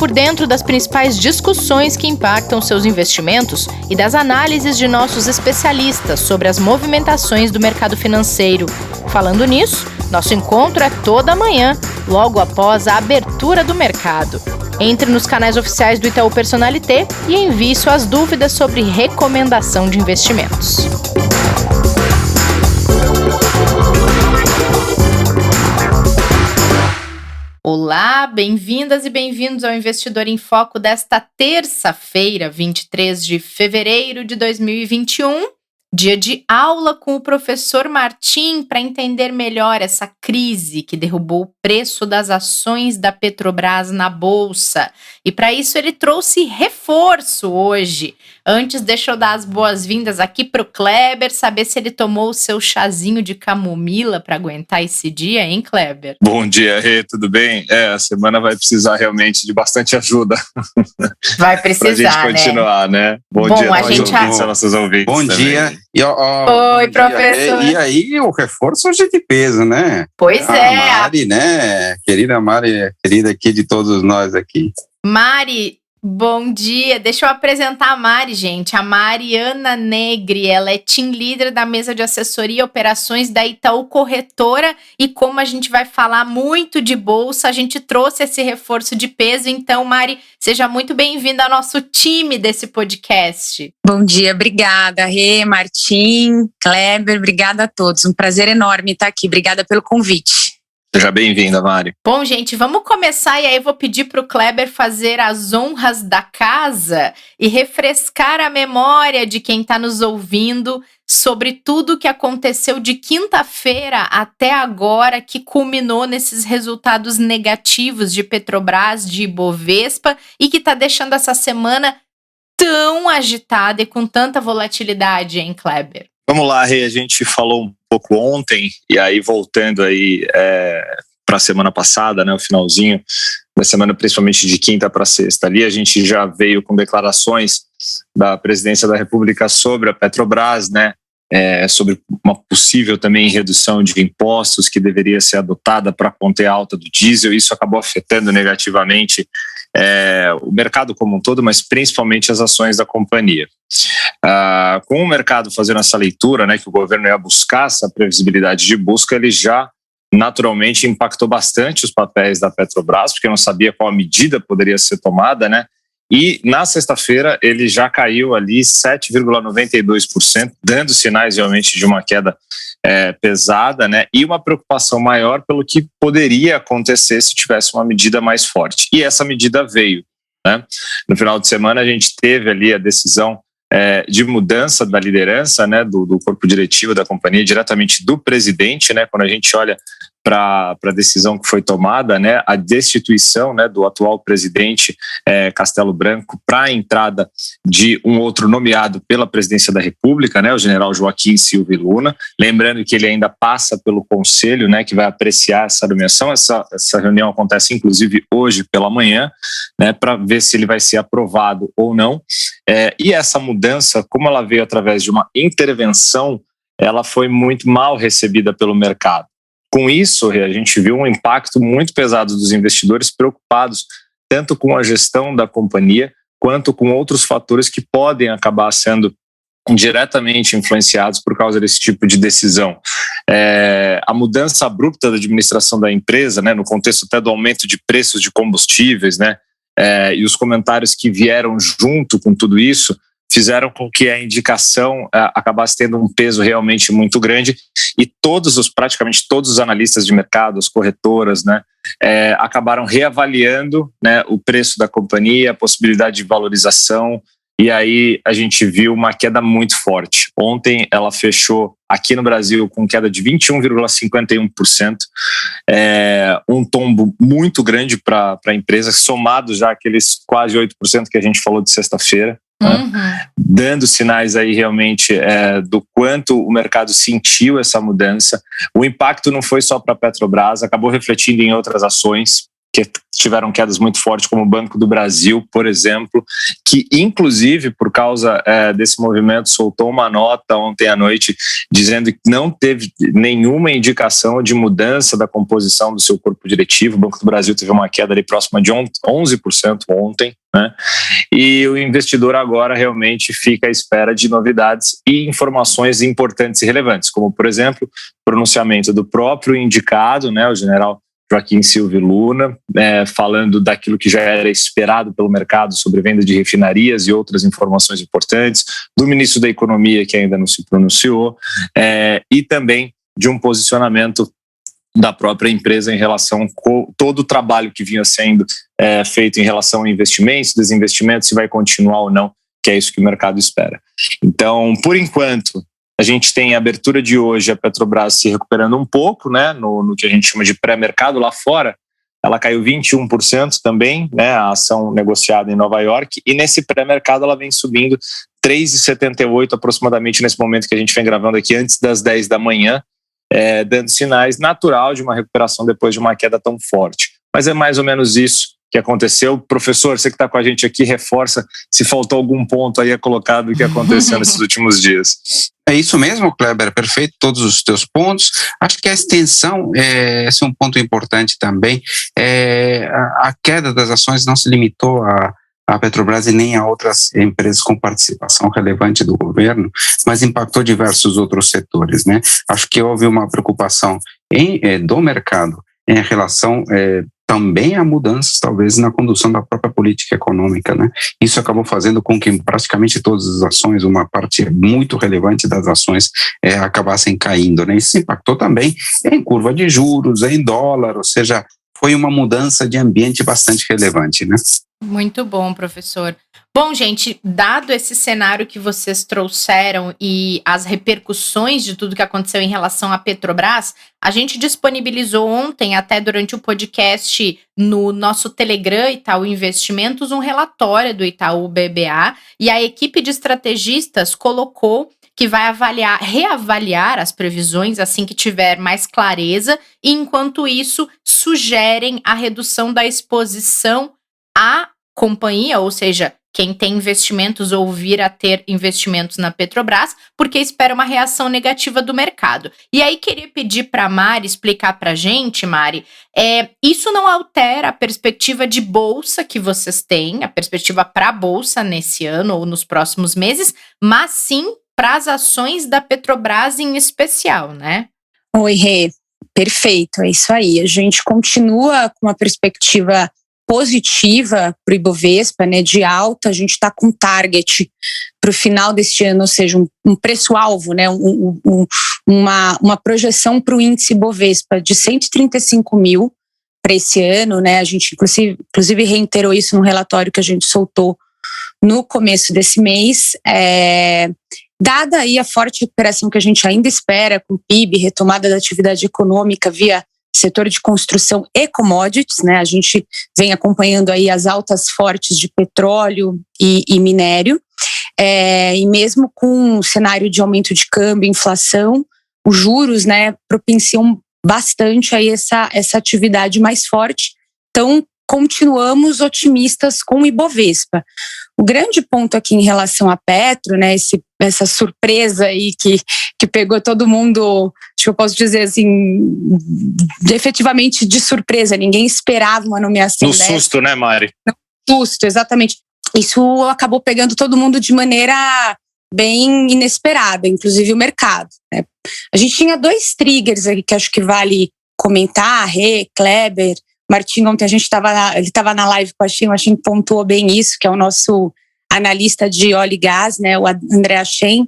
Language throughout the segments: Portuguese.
por dentro das principais discussões que impactam seus investimentos e das análises de nossos especialistas sobre as movimentações do mercado financeiro. Falando nisso, nosso encontro é toda manhã, logo após a abertura do mercado. Entre nos canais oficiais do Itaú Personalité e envie suas dúvidas sobre recomendação de investimentos. Olá, bem-vindas e bem-vindos ao Investidor em Foco desta terça-feira, 23 de fevereiro de 2021. Dia de aula com o professor Martim para entender melhor essa crise que derrubou o preço das ações da Petrobras na Bolsa. E para isso ele trouxe reforço hoje. Antes, deixa eu dar as boas-vindas aqui para o Kleber, saber se ele tomou o seu chazinho de camomila para aguentar esse dia, hein, Kleber? Bom dia, Rê, tudo bem? A semana vai precisar realmente de bastante ajuda. Vai precisar, pra gente continuar, né? Bom dia, nossos ouvintes. Bom dia. Oi, professor. E aí, o reforço hoje é de peso, né? Pois é. A Mari, né? Querida Mari, querida aqui de todos nós aqui. Mari, bom dia. Deixa eu apresentar a Mari, gente. A Mariana Negri, ela é team leader da mesa de assessoria e operações da Itaú Corretora. E como a gente vai falar muito de bolsa, a gente trouxe esse reforço de peso. Então, Mari, seja muito bem-vinda ao nosso time desse podcast. Bom dia, obrigada, Rê, Martim, Kleber, obrigada a todos. Um prazer enorme estar aqui. Obrigada pelo convite. Seja bem-vinda, Mari. Bom, gente, vamos começar e aí eu vou pedir para o Kleber fazer as honras da casa e refrescar a memória de quem está nos ouvindo sobre tudo o que aconteceu de quinta-feira até agora, que culminou nesses resultados negativos de Petrobras, de Ibovespa e que está deixando essa semana tão agitada e com tanta volatilidade, hein, Kleber? Vamos lá, Rê, a gente falou um pouco ontem, e aí voltando aí para a semana passada, né, o finalzinho da semana, principalmente de quinta para sexta, ali a gente já veio com declarações da Presidência da República sobre a Petrobras, né, sobre uma possível também redução de impostos que deveria ser adotada para conter a alta do diesel. Isso acabou afetando negativamente o mercado como um todo, mas principalmente as ações da companhia. Com o mercado fazendo essa leitura, né, que o governo ia buscar essa previsibilidade de busca, ele já naturalmente impactou bastante os papéis da Petrobras, porque não sabia qual medida poderia ser tomada, né? E na sexta-feira ele já caiu ali 7,92%, dando sinais realmente de uma queda pesada, né? E uma preocupação maior pelo que poderia acontecer se tivesse uma medida mais forte. E essa medida veio, né? No final de semana a gente teve ali a decisão de mudança da liderança, né, do corpo diretivo da companhia, diretamente do presidente, né? Quando a gente olha para a decisão que foi tomada, né, a destituição, né, do atual presidente Castelo Branco para a entrada de um outro nomeado pela Presidência da República, né, o general Joaquim Silva e Luna. Lembrando que ele ainda passa pelo Conselho, né, que vai apreciar essa nomeação. Essa reunião acontece inclusive hoje pela manhã, né, para ver se ele vai ser aprovado ou não. E essa mudança, como ela veio através de uma intervenção, ela foi muito mal recebida pelo mercado. Com isso, a gente viu um impacto muito pesado dos investidores preocupados tanto com a gestão da companhia quanto com outros fatores que podem acabar sendo diretamente influenciados por causa desse tipo de decisão. A mudança abrupta da administração da empresa, né, no contexto até do aumento de preços de combustíveis, né, e os comentários que vieram junto com tudo isso, fizeram com que a indicação acabasse tendo um peso realmente muito grande, e praticamente todos os analistas de mercado, as corretoras, né, acabaram reavaliando, né, o preço da companhia, a possibilidade de valorização, e aí a gente viu uma queda muito forte. Ontem ela fechou aqui no Brasil com queda de 21,51%, um tombo muito grande para a empresa, somado já aqueles quase 8% que a gente falou de sexta-feira. Uhum. Dando sinais aí realmente do quanto o mercado sentiu essa mudança. O impacto não foi só para a Petrobras, acabou refletindo em outras ações. que tiveram quedas muito fortes, como o Banco do Brasil, por exemplo, que inclusive por causa desse movimento soltou uma nota ontem à noite dizendo que não teve nenhuma indicação de mudança da composição do seu corpo diretivo. O Banco do Brasil teve uma queda ali próxima de 11% ontem, né? E o investidor agora realmente fica à espera de novidades e informações importantes e relevantes, como por exemplo, o pronunciamento do próprio indicado, né, o general Joaquim Silva Luna, falando daquilo que já era esperado pelo mercado sobre venda de refinarias e outras informações importantes, do ministro da Economia, que ainda não se pronunciou, e também de um posicionamento da própria empresa em relação com todo o trabalho que vinha sendo feito em relação a investimentos, desinvestimentos, se vai continuar ou não, que é isso que o mercado espera. Então, por enquanto, a gente tem a abertura de hoje, a Petrobras se recuperando um pouco, né, no que a gente chama de pré-mercado lá fora. Ela caiu 21% também, né, a ação negociada em Nova York, e nesse pré-mercado ela vem subindo 3,78 aproximadamente nesse momento que a gente vem gravando aqui, antes das 10 da manhã, dando sinais natural de uma recuperação depois de uma queda tão forte. Mas é mais ou menos isso que aconteceu. Professor, você que está com a gente aqui, reforça se faltou algum ponto aí a colocar do que aconteceu nesses últimos dias. É isso mesmo, Kleber, perfeito, todos os teus pontos. Acho que a extensão, esse é um ponto importante também. A queda das ações não se limitou a Petrobras e nem a outras empresas com participação relevante do governo, mas impactou diversos outros setores, né? Acho que houve uma preocupação do mercado em relação também a mudanças, talvez, na condução da própria política econômica, né? Isso acabou fazendo com que praticamente todas as ações, uma parte muito relevante das ações, acabassem caindo, né? Isso impactou também em curva de juros, em dólar, ou seja, foi uma mudança de ambiente bastante relevante, né? Muito bom, professor. Bom, gente, dado esse cenário que vocês trouxeram e as repercussões de tudo que aconteceu em relação à Petrobras, a gente disponibilizou ontem, até durante o podcast, no nosso Telegram Itaú Investimentos, um relatório do Itaú BBA, e a equipe de estrategistas colocou que vai reavaliar as previsões assim que tiver mais clareza, e enquanto isso, sugerem a redução da exposição à companhia, ou seja, quem tem investimentos ou vir a ter investimentos na Petrobras, porque espera uma reação negativa do mercado. E aí queria pedir para a Mari explicar para a gente, Mari, isso não altera a perspectiva de bolsa que vocês têm, a perspectiva para a bolsa nesse ano ou nos próximos meses, mas sim para as ações da Petrobras em especial, né? Oi, Rê, perfeito, é isso aí. A gente continua com uma perspectiva positiva para o Ibovespa, né, de alta. A gente está com target para o final deste ano, ou seja, um preço-alvo, né, uma projeção para o índice Ibovespa de 135 mil para esse ano, né. A gente inclusive reiterou isso no relatório que a gente soltou no começo desse mês. Dada aí a forte recuperação que a gente ainda espera com o PIB, retomada da atividade econômica via setor de construção e commodities, né? A gente vem acompanhando aí as altas fortes de petróleo e minério, e mesmo com um cenário de aumento de câmbio, inflação, os juros, né, propiciam bastante aí essa atividade mais forte. Então, continuamos otimistas com o Ibovespa. O grande ponto aqui em relação à Petro, né, essa surpresa aí que pegou todo mundo, acho que eu posso dizer assim, efetivamente de surpresa, ninguém esperava uma nomeação dessa. No susto, né, Mari? No susto, exatamente. Isso acabou pegando todo mundo de maneira bem inesperada, inclusive o mercado, né? A gente tinha 2 triggers aqui que acho que vale comentar, Rê, Kleber, Martim, ontem ele estava na live com a Shin, a Shin pontuou bem isso, que é o nosso analista de óleo e gás, né, o André Shen.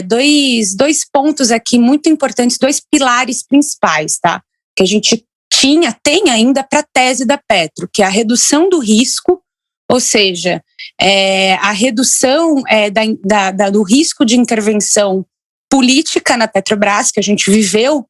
Dois pontos aqui muito importantes, 2 pilares principais, tá? Que a gente tem ainda para a tese da Petro, que é a redução do risco, ou seja, a redução do risco de intervenção política na Petrobras, que a gente viveu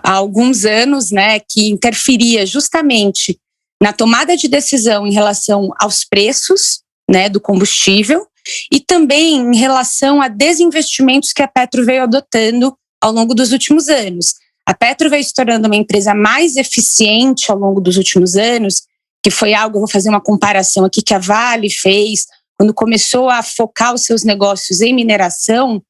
há alguns anos, né, que interferia justamente na tomada de decisão em relação aos preços, né, do combustível e também em relação a desinvestimentos que a Petro veio adotando ao longo dos últimos anos. A Petro veio se tornando uma empresa mais eficiente ao longo dos últimos anos, que foi algo, eu vou fazer uma comparação aqui, que a Vale fez, quando começou a focar os seus negócios em mineração,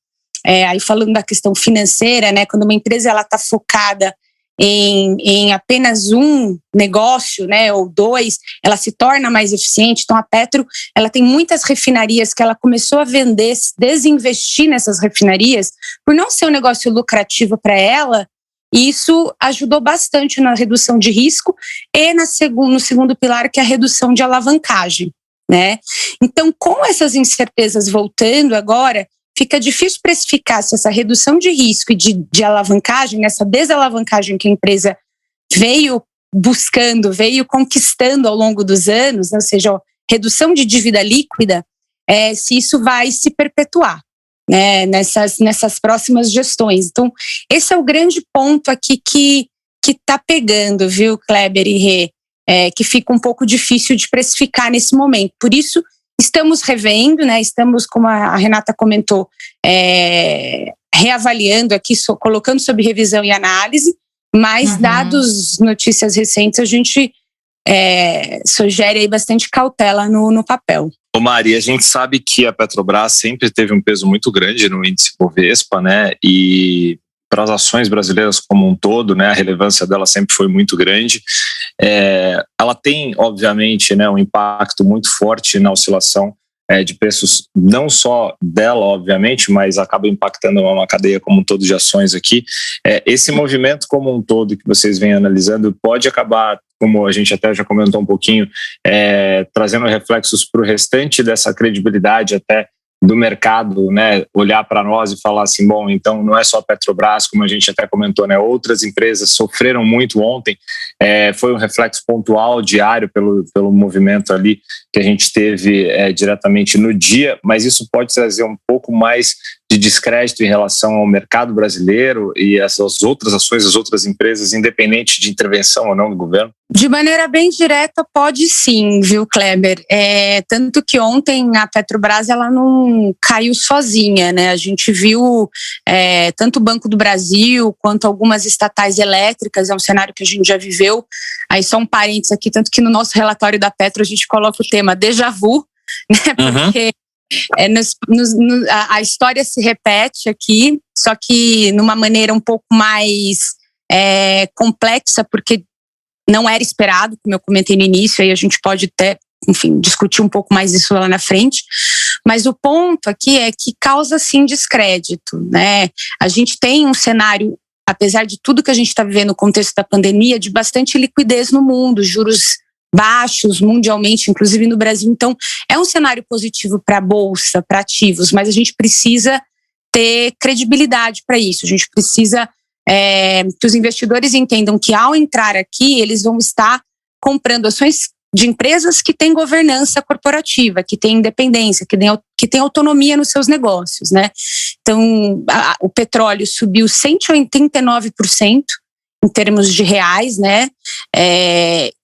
aí falando da questão financeira, né, quando uma empresa está focada em apenas um negócio, né, ou dois, ela se torna mais eficiente. Então a Petro, ela tem muitas refinarias que ela começou a vender, desinvestir nessas refinarias, por não ser um negócio lucrativo para ela, e isso ajudou bastante na redução de risco e no segundo pilar, que é a redução de alavancagem, né? Então, com essas incertezas voltando agora, fica difícil precificar se essa redução de risco e de alavancagem, essa desalavancagem que a empresa veio buscando, veio conquistando ao longo dos anos, ou seja, redução de dívida líquida, se isso vai se perpetuar, né, nessas próximas gestões. Então, esse é o grande ponto aqui que está pegando, viu, Kleber e Rê, que fica um pouco difícil de precificar nesse momento. Por isso, estamos revendo, né, estamos, como a Renata comentou, reavaliando aqui, colocando sob revisão e análise, mas dados notícias recentes, a gente sugere aí bastante cautela no papel. Ô Mari, a gente sabe que a Petrobras sempre teve um peso muito grande no índice Bovespa, né? E para as ações brasileiras como um todo, né, a relevância dela sempre foi muito grande. Ela tem, obviamente, né, um impacto muito forte na oscilação de preços, não só dela, obviamente, mas acaba impactando uma cadeia como um todo de ações aqui. Esse movimento como um todo que vocês vêm analisando pode acabar, como a gente até já comentou um pouquinho, trazendo reflexos para o restante dessa credibilidade até do mercado, né, olhar para nós e falar assim, bom, então não é só a Petrobras, como a gente até comentou, né, outras empresas sofreram muito ontem, foi um reflexo pontual, diário, pelo movimento ali que a gente teve diretamente no dia, mas isso pode trazer um pouco mais de descrédito em relação ao mercado brasileiro e essas outras ações, as outras empresas, independente de intervenção ou não do governo? De maneira bem direta, pode sim, viu, Kleber? Tanto que ontem a Petrobras, ela não caiu sozinha, né? A gente viu tanto o Banco do Brasil quanto algumas estatais elétricas, é um cenário que a gente já viveu. Aí só um parênteses aqui, tanto que no nosso relatório da Petro a gente coloca o tema déjà vu, né? Porque a história se repete aqui, só que numa maneira um pouco mais complexa, porque não era esperado, como eu comentei no início, aí a gente pode até, enfim, discutir um pouco mais isso lá na frente, mas o ponto aqui é que causa sim descrédito, né? A gente tem um cenário, apesar de tudo que a gente está vivendo no contexto da pandemia, de bastante liquidez no mundo, juros baixos mundialmente, inclusive no Brasil. Então, é um cenário positivo para a Bolsa, para ativos, mas a gente precisa ter credibilidade para isso. A gente precisa que os investidores entendam que, ao entrar aqui, eles vão estar comprando ações de empresas que têm governança corporativa, que têm independência, que têm autonomia nos seus negócios, né? Então, o petróleo subiu 189%, em termos de reais, né?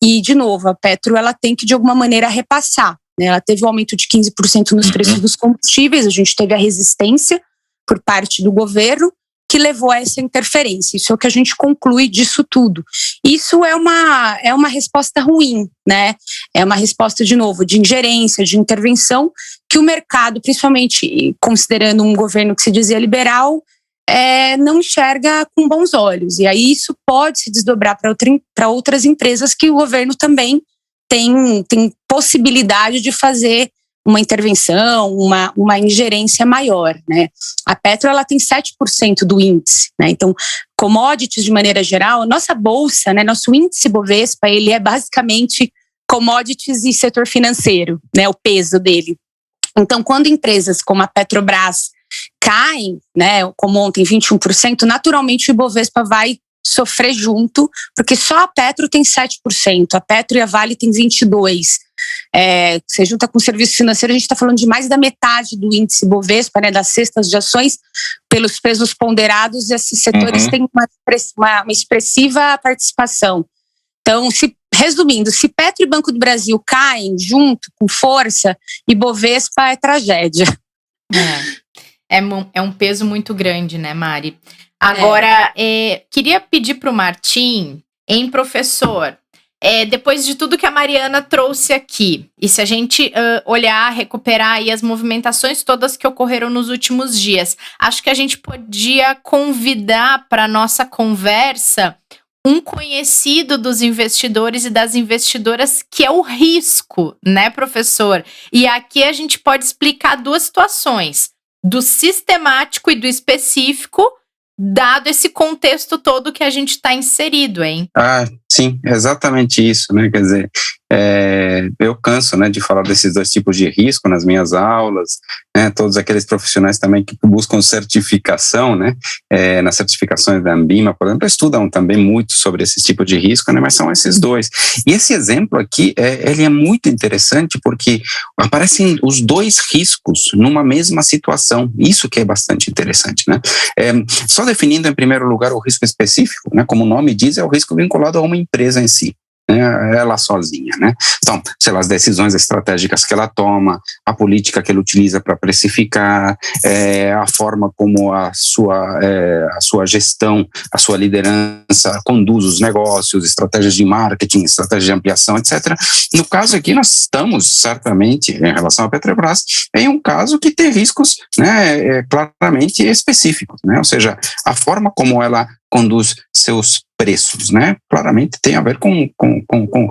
E, de novo, a Petro, ela tem que, de alguma maneira, repassar, né? Ela teve um aumento de 15% nos preços dos combustíveis, a gente teve a resistência por parte do governo, que levou a essa interferência. Isso é o que a gente conclui disso tudo. Isso é uma resposta ruim, né? É uma resposta, de novo, de ingerência, de intervenção, que o mercado, principalmente considerando um governo que se dizia liberal, não enxerga com bons olhos. E aí isso pode se desdobrar para outras empresas que o governo também tem possibilidade de fazer uma intervenção, uma ingerência maior, né? A Petro, ela tem 7% do índice, né? Então, commodities de maneira geral, nossa bolsa, né, nosso índice Bovespa, ele é basicamente commodities e setor financeiro, né, o peso dele. Então, quando empresas como a Petrobras caem, né, como ontem 21%, naturalmente o Ibovespa vai sofrer junto, porque só a Petro tem 7%, a Petro e a Vale tem 22%. Você junta com o serviço financeiro, a gente está falando de mais da metade do índice Bovespa, né, das cestas de ações, pelos pesos ponderados, esses setores têm uma expressiva participação. Então, resumindo, se Petro e Banco do Brasil caem junto, com força, Ibovespa é tragédia. É um peso muito grande, né, Mari? Agora, queria pedir para o Martim, professor, depois de tudo que a Mariana trouxe aqui, e se a gente olhar, recuperar aí as movimentações todas que ocorreram nos últimos dias, acho que a gente podia convidar para a nossa conversa um conhecido dos investidores e das investidoras, que é o risco, né, professor? E aqui a gente pode explicar duas situações, do sistemático e do específico, dado esse contexto todo que a gente está inserido, hein? Sim, exatamente isso, né? Quer dizer, eu canso, né, de falar desses dois tipos de risco nas minhas aulas, né? Todos aqueles profissionais também que buscam certificação, né? Nas certificações da Ambima, por exemplo, estudam também muito sobre esse tipo de risco, né? Mas são esses dois. E esse exemplo aqui, ele é muito interessante porque aparecem os dois riscos numa mesma situação. Isso que é bastante interessante, né? Só definindo em primeiro lugar o risco específico, né? Como o nome diz, é o risco vinculado a uma empresa em si, né, ela sozinha, né? Então, sei lá, as decisões estratégicas que ela toma, a política que ela utiliza para precificar, a forma como a sua gestão, a sua liderança conduz os negócios, estratégias de marketing, estratégias de ampliação, etc. No caso aqui, nós estamos, certamente, em relação à Petrobras, em um caso que tem riscos, né, claramente específicos, né? Ou seja, a forma como ela conduz seus preços, né? Claramente tem a ver com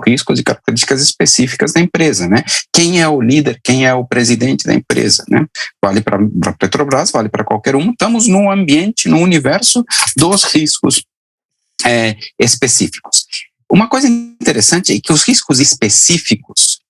riscos e características específicas da empresa, né? Quem é o líder, quem é o presidente da empresa, né? Vale para a Petrobras, vale para qualquer um. Estamos num ambiente, no universo dos riscos específicos. Uma coisa interessante é que os riscos específicos,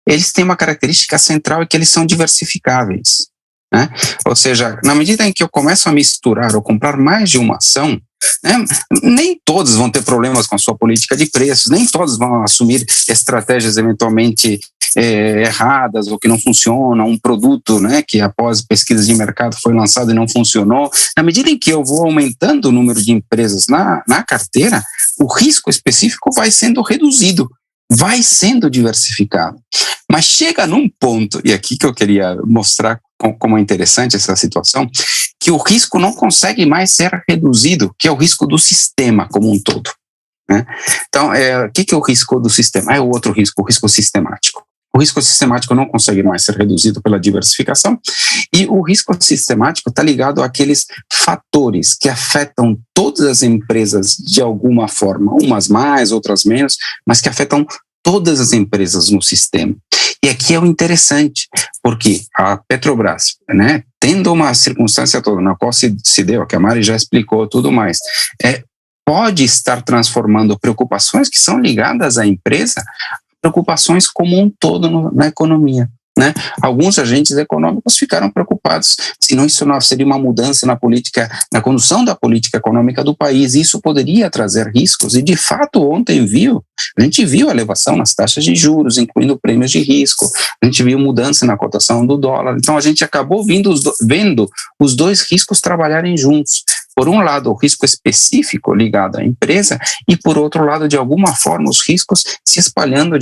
eles têm uma característica central, é que eles são diversificáveis, né? Ou seja, na medida em que eu começo a misturar ou comprar mais de uma ação, né, nem todos vão ter problemas com a sua política de preços, nem todos vão assumir estratégias eventualmente erradas ou que não funcionam, um produto, né, que após pesquisas de mercado foi lançado e não funcionou. Na medida em que eu vou aumentando o número de empresas na carteira, o risco específico vai sendo reduzido, vai sendo diversificado. Mas chega num ponto, e aqui que eu queria mostrar como é interessante essa situação, que o risco não consegue mais ser reduzido, que é o risco do sistema como um todo, né? Então, o que é o risco do sistema? É o outro risco, o risco sistemático. O risco sistemático não consegue mais ser reduzido pela diversificação, e o risco sistemático está ligado àqueles fatores que afetam todas as empresas de alguma forma, umas mais, outras menos, mas que afetam todas as empresas no sistema. E aqui é o interessante, porque a Petrobras, né, tendo uma circunstância toda na qual se deu, que a Mari já explicou tudo mais, pode estar transformando preocupações que são ligadas à empresa, preocupações como um todo na economia, né? Alguns agentes econômicos ficaram preocupados se não isso não seria uma mudança na política, na condução da política econômica do país. Isso poderia trazer riscos, e de fato ontem a gente viu a elevação nas taxas de juros, incluindo prêmios de risco, a gente viu mudança na cotação do dólar. Então a gente acabou vendo os dois riscos trabalharem juntos. Por um lado, o risco específico ligado à empresa, e por outro lado, de alguma forma, os riscos se espalhando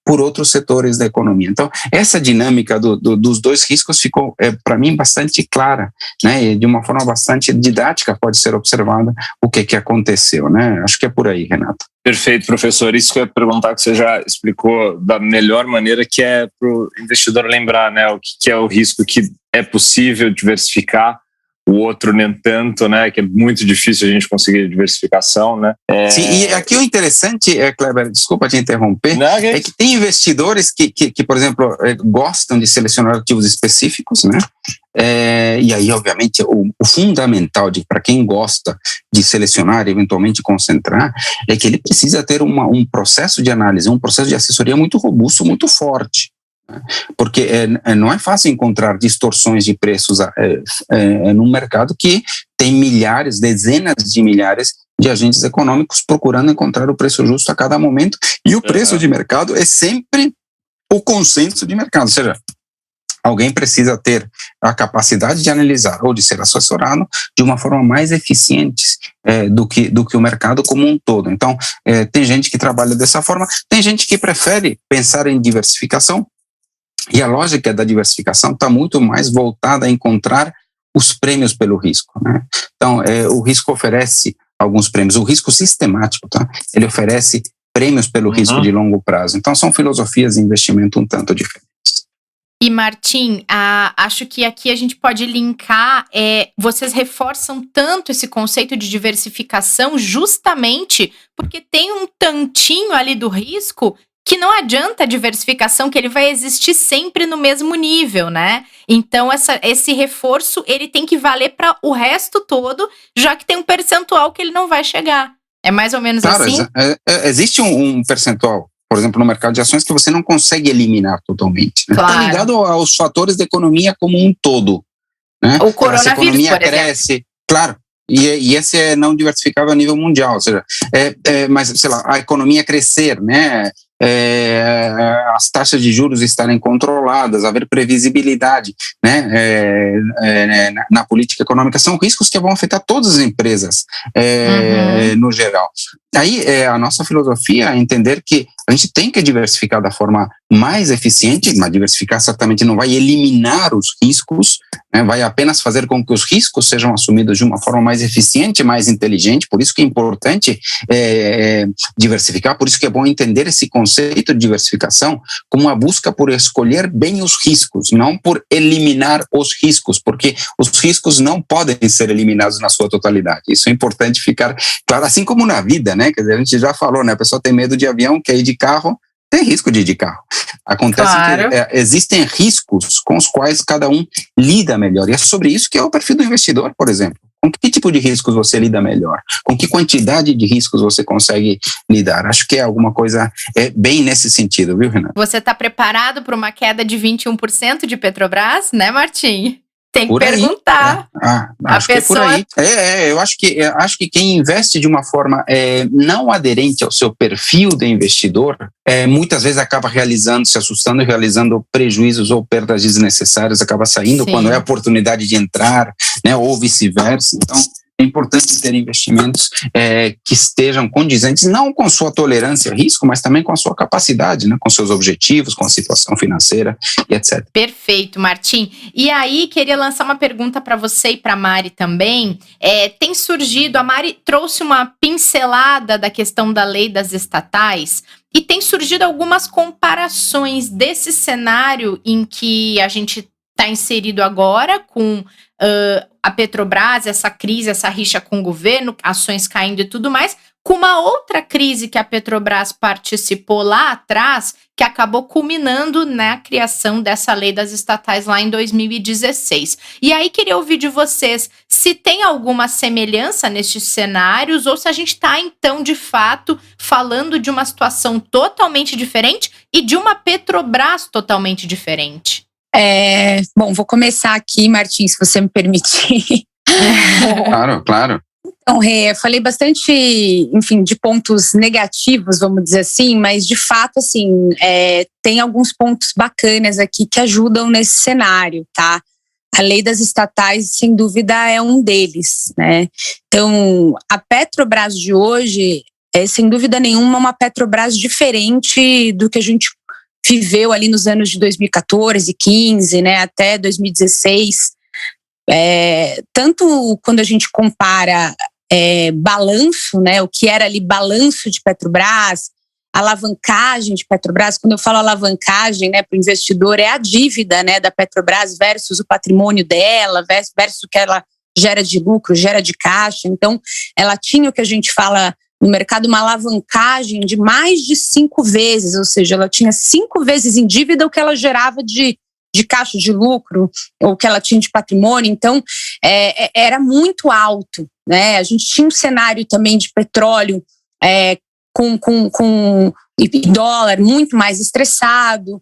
por outros setores da economia. Então, essa dinâmica dos dois riscos ficou, para mim, bastante clara, né? E de uma forma bastante didática pode ser observada o que aconteceu, né? Acho que é por aí, Renato. Perfeito, professor. Isso que eu ia perguntar, que você já explicou da melhor maneira, que é para o investidor lembrar, né? O que é o risco que é possível diversificar, o outro nem tanto, né, que é muito difícil a gente conseguir diversificação, né. Sim, e aqui o interessante, Kleber, desculpa te interromper, é que tem investidores que, por exemplo, gostam de selecionar ativos específicos, né, e aí, obviamente, o fundamental para quem gosta de selecionar e eventualmente concentrar, é que ele precisa ter um processo de análise, um processo de assessoria muito robusto, muito forte. Porque não é fácil encontrar distorções de preços num mercado que tem milhares, dezenas de milhares de agentes econômicos procurando encontrar o preço justo a cada momento, e o preço de mercado é sempre o consenso de mercado, ou seja, alguém precisa ter a capacidade de analisar ou de ser assessorado de uma forma mais eficiente do que o mercado como um todo. Então, tem gente que trabalha dessa forma, tem gente que prefere pensar em diversificação. E a lógica da diversificação está muito mais voltada a encontrar os prêmios pelo risco, né? Então, o risco oferece alguns prêmios, o risco sistemático, tá? Ele oferece prêmios pelo risco de longo prazo. Então, são filosofias de investimento um tanto diferentes. E, Martim, acho que aqui a gente pode linkar, vocês reforçam tanto esse conceito de diversificação justamente porque tem um tantinho ali do risco que não adianta a diversificação, que ele vai existir sempre no mesmo nível, né? Então, esse reforço, ele tem que valer para o resto todo, já que tem um percentual que ele não vai chegar. É mais ou menos assim? Existe um percentual, por exemplo, no mercado de ações, que você não consegue eliminar totalmente. Né? Claro. Está ligado aos fatores da economia como um todo. Né? O coronavírus, a economia por exemplo. cresce, claro, e esse é não diversificável a nível mundial, ou seja, mas, sei lá, a economia crescer, né? As taxas de juros estarem controladas, haver previsibilidade, né, na política econômica, são riscos que vão afetar todas as empresas no geral. Aí a nossa filosofia é entender que a gente tem que diversificar da forma mais eficiente, mas diversificar certamente não vai eliminar os riscos, né, vai apenas fazer com que os riscos sejam assumidos de uma forma mais eficiente, mais inteligente, por isso que é importante diversificar, por isso que é bom entender esse conceito de diversificação como uma busca por escolher bem os riscos, não por eliminar os riscos, porque os riscos não podem ser eliminados na sua totalidade. Isso é importante ficar claro, assim como na vida, né? Quer dizer, a gente já falou, né? A pessoa tem medo de avião, quer ir de carro, tem risco de ir de carro. Acontece que existem riscos com os quais cada um lida melhor. E é sobre isso que é o perfil do investidor, por exemplo. Com que tipo de riscos você lida melhor? Com que quantidade de riscos você consegue lidar? Acho que é alguma coisa bem nesse sentido, viu, Renato? Você está preparado para uma queda de 21% de Petrobras, né, Martim? Tem que perguntar. Acho que é por aí. Eu acho que quem investe de uma forma não aderente ao seu perfil de investidor, muitas vezes acaba se assustando e realizando prejuízos ou perdas desnecessárias, acaba saindo Sim. quando é a oportunidade de entrar, né, ou vice-versa. Então, é importante ter investimentos que estejam condizentes, não com sua tolerância a risco, mas também com a sua capacidade, né, com seus objetivos, com a situação financeira e etc. Perfeito, Martim. E aí, queria lançar uma pergunta para você e para a Mari também. Tem surgido, a Mari trouxe uma pincelada da questão da lei das estatais, e tem surgido algumas comparações desse cenário em que a gente está inserido agora com a Petrobras, essa crise, essa rixa com o governo, ações caindo e tudo mais, com uma outra crise que a Petrobras participou lá atrás, que acabou culminando na criação dessa lei das estatais lá em 2016. E aí queria ouvir de vocês se tem alguma semelhança nestes cenários ou se a gente está, então, de fato, falando de uma situação totalmente diferente e de uma Petrobras totalmente diferente. Bom, vou começar aqui, Martim, se você me permitir. Claro. Então, Rê, eu falei bastante, enfim, de pontos negativos, vamos dizer assim, mas de fato, assim, tem alguns pontos bacanas aqui que ajudam nesse cenário, tá? A lei das estatais, sem dúvida, é um deles, né? Então, a Petrobras de hoje é, sem dúvida nenhuma, uma Petrobras diferente do que a gente viveu ali nos anos de 2014, 15, né, até 2016. Tanto quando a gente compara balanço, né, o que era ali balanço de Petrobras, alavancagem de Petrobras. Quando eu falo alavancagem, né, para o investidor, é a dívida, né, da Petrobras versus o patrimônio dela, versus o que ela gera de lucro, gera de caixa. Então, ela tinha o que a gente fala no mercado, uma alavancagem de mais de 5 vezes, ou seja, ela tinha 5 vezes em dívida o que ela gerava de caixa de lucro, ou que ela tinha de patrimônio. Então, era muito alto, né? A gente tinha um cenário também de petróleo com dólar muito mais estressado.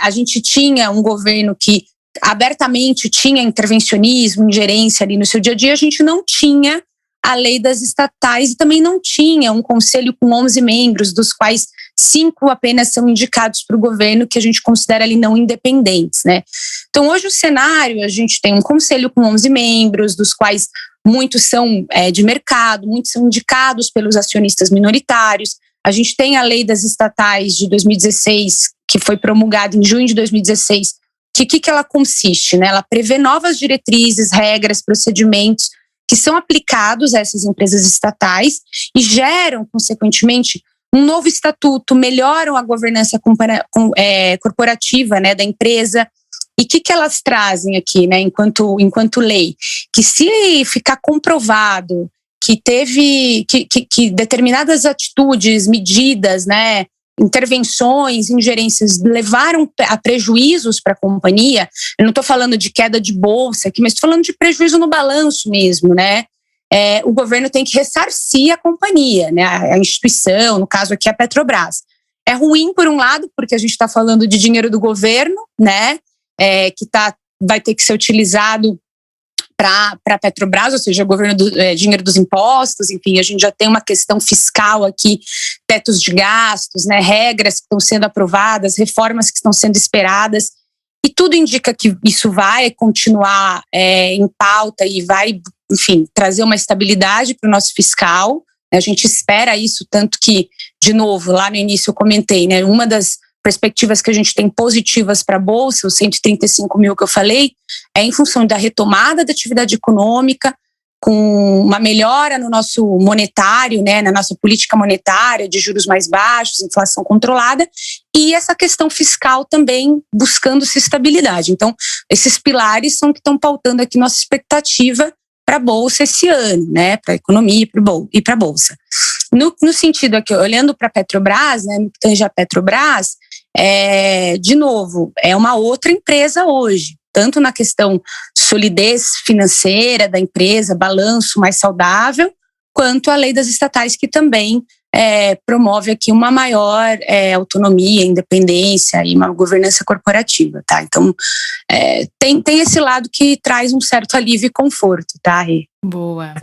A gente tinha um governo que abertamente tinha intervencionismo, ingerência ali no seu dia a dia. A gente não tinha a lei das estatais e também não tinha um conselho com 11 membros, dos quais 5 apenas são indicados para o governo, que a gente considera ali não independentes, né? Então, hoje o cenário, a gente tem um conselho com 11 membros, dos quais muitos são de mercado, muitos são indicados pelos acionistas minoritários. A gente tem a lei das estatais de 2016, que foi promulgada em junho de 2016, que ela consiste, né? Ela prevê novas diretrizes, regras, procedimentos que são aplicados a essas empresas estatais e geram, consequentemente, um novo estatuto, melhoram a governança corporativa, né, da empresa. E o que elas trazem aqui, né, enquanto lei? Que se ficar comprovado que teve que determinadas atitudes, medidas, né, intervenções, ingerências levaram a prejuízos para a companhia, eu não estou falando de queda de bolsa aqui, mas estou falando de prejuízo no balanço mesmo, né? O governo tem que ressarcir a companhia, né, a instituição, no caso aqui a Petrobras. É ruim por um lado, porque a gente está falando de dinheiro do governo, né, que vai ter que ser utilizado para a Petrobras, ou seja, dinheiro dos impostos, enfim, a gente já tem uma questão fiscal aqui, tetos de gastos, né, regras que estão sendo aprovadas, reformas que estão sendo esperadas, e tudo indica que isso vai continuar em pauta e vai, enfim, trazer uma estabilidade para o nosso fiscal. A gente espera isso, tanto que, de novo, lá no início eu comentei, né, uma das perspectivas que a gente tem positivas para a Bolsa, os 135 mil que eu falei, é em função da retomada da atividade econômica, com uma melhora no nosso monetário, né, na nossa política monetária, de juros mais baixos, inflação controlada, e essa questão fiscal também buscando-se estabilidade. Então, esses pilares são que estão pautando aqui nossa expectativa para a Bolsa esse ano, né, para a economia e para a Bolsa. No sentido aqui, olhando para a Petrobras, né, no que tange a Petrobras, de novo, é uma outra empresa hoje, tanto na questão solidez financeira da empresa, balanço mais saudável, quanto a lei das estatais, que também promove aqui uma maior autonomia, independência e uma governança corporativa, tá? Então, tem esse lado que traz um certo alívio e conforto, tá, Rê? Boa.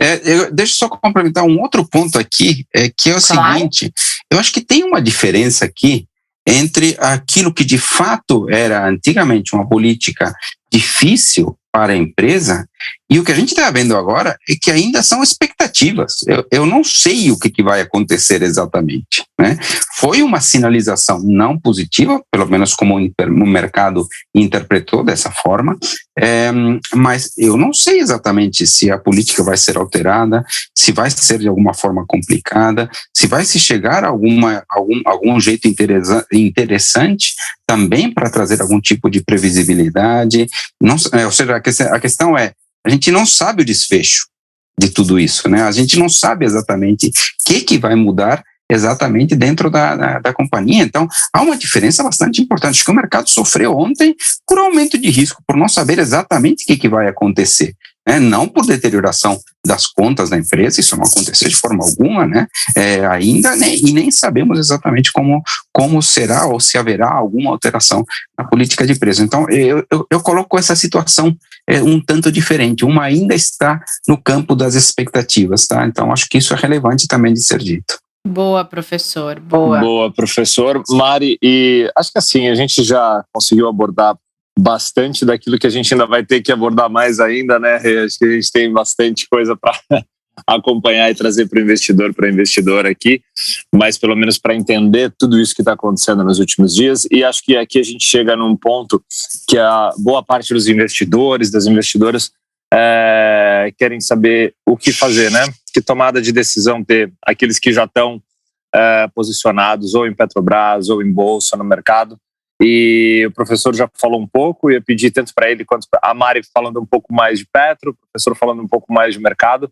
Deixa eu só complementar um outro ponto aqui, que é o seguinte, eu acho que tem uma diferença aqui entre aquilo que de fato era antigamente uma política difícil para a empresa e o que a gente está vendo agora é que ainda são expectativas. Eu não sei o que vai acontecer exatamente, né? Foi uma sinalização não positiva, pelo menos como o mercado interpretou dessa forma, mas eu não sei exatamente se a política vai ser alterada, se vai ser de alguma forma complicada, se vai se chegar a algum jeito interessante também para trazer algum tipo de previsibilidade. Não, ou seja, a questão é, a gente não sabe o desfecho de tudo isso, né? A gente não sabe exatamente o que vai mudar exatamente dentro da companhia. Então, há uma diferença bastante importante. Acho que o mercado sofreu ontem por aumento de risco, por não saber exatamente o que vai acontecer, né? Não por deterioração das contas da empresa, isso não aconteceu de forma alguma, né? Ainda, né? E nem sabemos exatamente como será ou se haverá alguma alteração na política de preço. Então, eu coloco essa situação um tanto diferente. Uma ainda está no campo das expectativas, tá? Então, acho que isso é relevante também de ser dito. Boa, professor. Boa. Boa, professor. Mari, e acho que assim, a gente já conseguiu abordar bastante daquilo que a gente ainda vai ter que abordar mais ainda, né? Acho que a gente tem bastante coisa para acompanhar e trazer para a investidora aqui, mas pelo menos para entender tudo isso que está acontecendo nos últimos dias. E acho que aqui a gente chega num ponto que a boa parte dos investidores, das investidoras, querem saber o que fazer, né? Que tomada de decisão ter, aqueles que já estão posicionados ou em Petrobras ou em bolsa no mercado. E o professor já falou um pouco, ia pedir tanto para ele quanto para a Mari falando um pouco mais de Petro, o professor falando um pouco mais de mercado,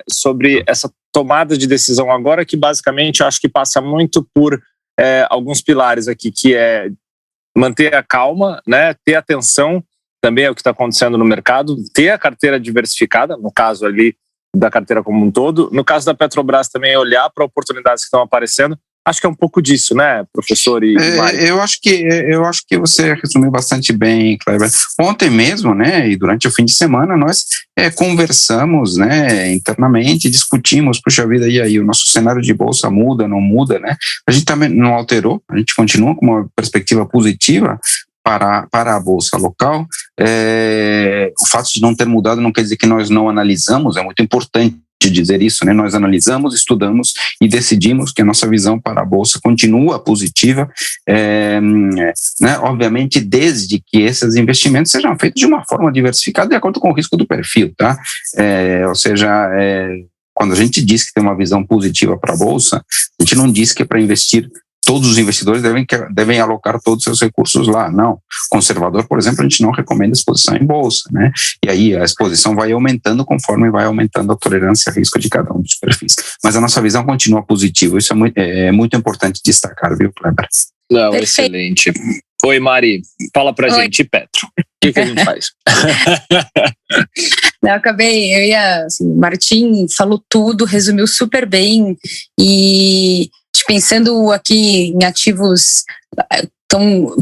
sobre essa tomada de decisão agora, que basicamente acho que passa muito por alguns pilares aqui, que é manter a calma, né, ter atenção também ao que está acontecendo no mercado, ter a carteira diversificada, no caso ali da carteira como um todo, no caso da Petrobras também olhar para oportunidades que estão aparecendo. Acho que é um pouco disso, né, professor e Mari? Eu acho que você resumiu bastante bem, Kleber. Ontem mesmo, né, e durante o fim de semana, nós conversamos, né, internamente, discutimos, puxa vida, e aí, o nosso cenário de bolsa muda, não muda, né? A gente também não alterou, a gente continua com uma perspectiva positiva para a bolsa local. O fato de não ter mudado não quer dizer que nós não analisamos, é muito importante dizer isso, né? Nós analisamos, estudamos e decidimos que a nossa visão para a Bolsa continua positiva, né? Obviamente desde que esses investimentos sejam feitos de uma forma diversificada de acordo com o risco do perfil, tá? Ou seja, quando a gente diz que tem uma visão positiva para a Bolsa, a gente não diz que é para investir. Todos os investidores devem alocar todos os seus recursos lá. Não. Conservador, por exemplo, a gente não recomenda exposição em bolsa, né? E aí a exposição vai aumentando conforme vai aumentando a tolerância a risco de cada um dos perfis. Mas a nossa visão continua positiva. Isso é muito importante destacar, viu, Kleber? Não, excelente. Oi, Mari. Fala pra gente, Petro. O que a gente faz? O Martim falou tudo, resumiu super bem e pensando aqui em ativos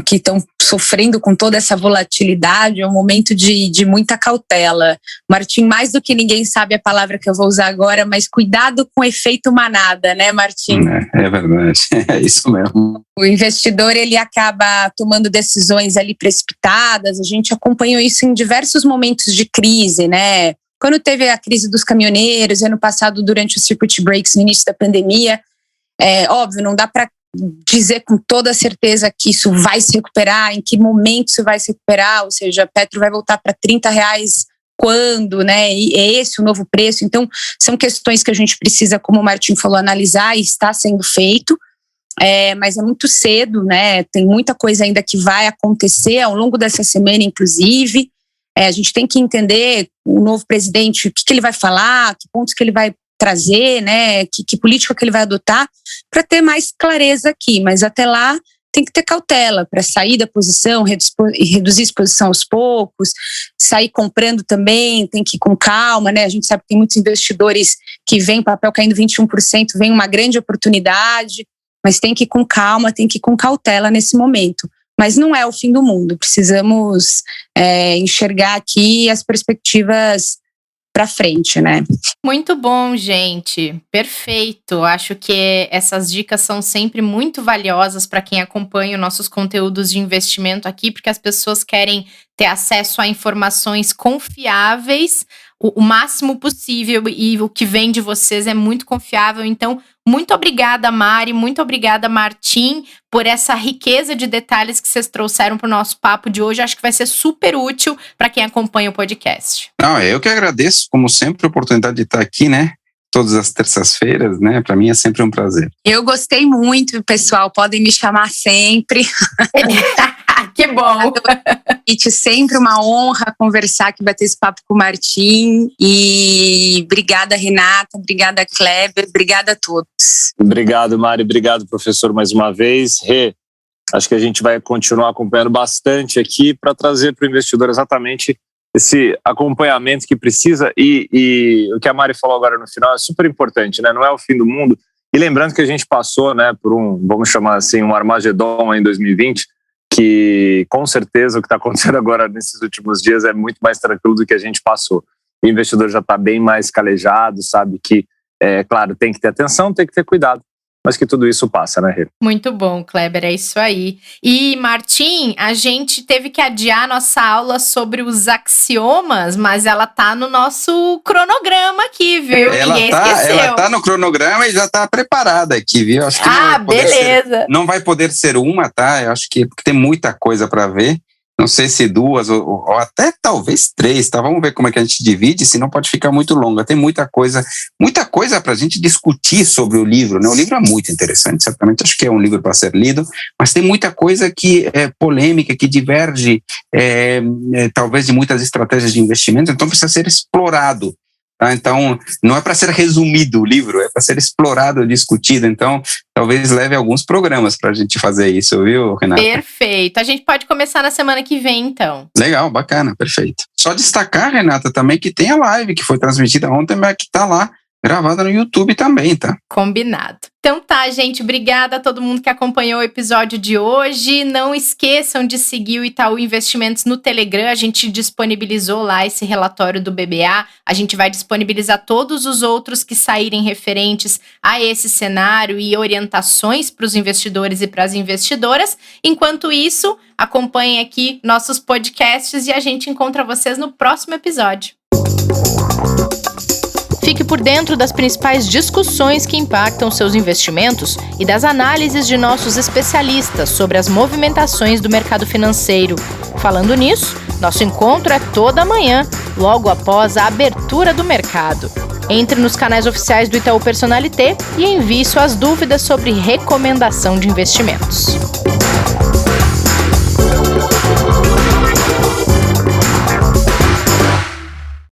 que estão sofrendo com toda essa volatilidade, é um momento de muita cautela. Martim, mais do que ninguém sabe a palavra que eu vou usar agora, mas cuidado com o efeito manada, né, Martim? É verdade, é isso mesmo. O investidor, ele acaba tomando decisões ali precipitadas, a gente acompanhou isso em diversos momentos de crise, né? Quando teve a crise dos caminhoneiros, ano passado, durante o circuit breaks, no início da pandemia, óbvio, não dá para dizer com toda certeza que isso vai se recuperar, em que momento isso vai se recuperar, ou seja, a Petro vai voltar para R$30 quando, né? E é esse o novo preço. Então, são questões que a gente precisa, como o Martim falou, analisar e está sendo feito, mas é muito cedo, né? Tem muita coisa ainda que vai acontecer ao longo dessa semana, inclusive. A gente tem que entender o novo presidente, o que ele vai falar, que pontos que ele vai trazer, né, que política que ele vai adotar, para ter mais clareza aqui, mas até lá tem que ter cautela para sair da posição, reduzir a exposição aos poucos, sair comprando também, tem que ir com calma, né? A gente sabe que tem muitos investidores que veem papel caindo 21%, vem uma grande oportunidade, mas tem que ir com calma, tem que ir com cautela nesse momento. Mas não é o fim do mundo, precisamos enxergar aqui as perspectivas para frente, né? Muito bom, gente. Perfeito. Acho que essas dicas são sempre muito valiosas para quem acompanha os nossos conteúdos de investimento aqui, porque as pessoas querem ter acesso a informações confiáveis o máximo possível, e o que vem de vocês é muito confiável. Então, muito obrigada, Mari, muito obrigada, Martim, por essa riqueza de detalhes que vocês trouxeram para o nosso papo de hoje. Acho que vai ser super útil para quem acompanha o podcast. Não, eu que agradeço, como sempre, a oportunidade de estar aqui, né? Todas as terças-feiras, né? Para mim é sempre um prazer. Eu gostei muito, pessoal. Podem me chamar sempre. Que bom! Sempre uma honra conversar aqui, bater esse papo com o Martim. E obrigada, Renata, obrigada, Kleber, obrigada a todos. Obrigado, Mari, obrigado, professor, mais uma vez. Acho que a gente vai continuar acompanhando bastante aqui para trazer para o investidor exatamente esse acompanhamento que precisa, e o que a Mari falou agora no final é super importante, né? Não é o fim do mundo. E lembrando que a gente passou, né, por vamos chamar assim, um Armagedon em 2020, que com certeza o que está acontecendo agora nesses últimos dias é muito mais tranquilo do que a gente passou. O investidor já está bem mais calejado, sabe que, claro, tem que ter atenção, tem que ter cuidado, mas que tudo isso passa, né, Rê? Muito bom, Kleber, é isso aí. E, Martim, a gente teve que adiar nossa aula sobre os axiomas, mas ela tá no nosso cronograma aqui, viu? Ninguém esqueceu. Ela tá no cronograma e já tá preparada aqui, viu? Acho que beleza. Não vai poder ser uma, tá? Eu acho que porque tem muita coisa para ver. Não sei se 2 ou até talvez 3, tá? Vamos ver como é que a gente divide, senão pode ficar muito longa. Tem muita coisa para a gente discutir sobre o livro, né? O livro é muito interessante, certamente acho que é um livro para ser lido, mas tem muita coisa que é polêmica, que diverge talvez de muitas estratégias de investimento, então precisa ser explorado. Tá? Então, não é para ser resumido o livro, é para ser explorado, discutido. Então, talvez leve alguns programas para a gente fazer isso, viu, Renata? Perfeito. A gente pode começar na semana que vem, então. Legal, bacana, perfeito. Só destacar, Renata, também que tem a live que foi transmitida ontem, mas que está lá, gravada no YouTube também, tá? Combinado. Então tá, gente, obrigada a todo mundo que acompanhou o episódio de hoje. Não esqueçam de seguir o Itaú Investimentos no Telegram, a gente disponibilizou lá esse relatório do BBA, a gente vai disponibilizar todos os outros que saírem referentes a esse cenário e orientações para os investidores e para as investidoras. Enquanto isso, acompanhem aqui nossos podcasts e a gente encontra vocês no próximo episódio. Fique por dentro das principais discussões que impactam seus investimentos e das análises de nossos especialistas sobre as movimentações do mercado financeiro. Falando nisso, nosso encontro é toda manhã, logo após a abertura do mercado. Entre nos canais oficiais do Itaú Personalité e envie suas dúvidas sobre recomendação de investimentos.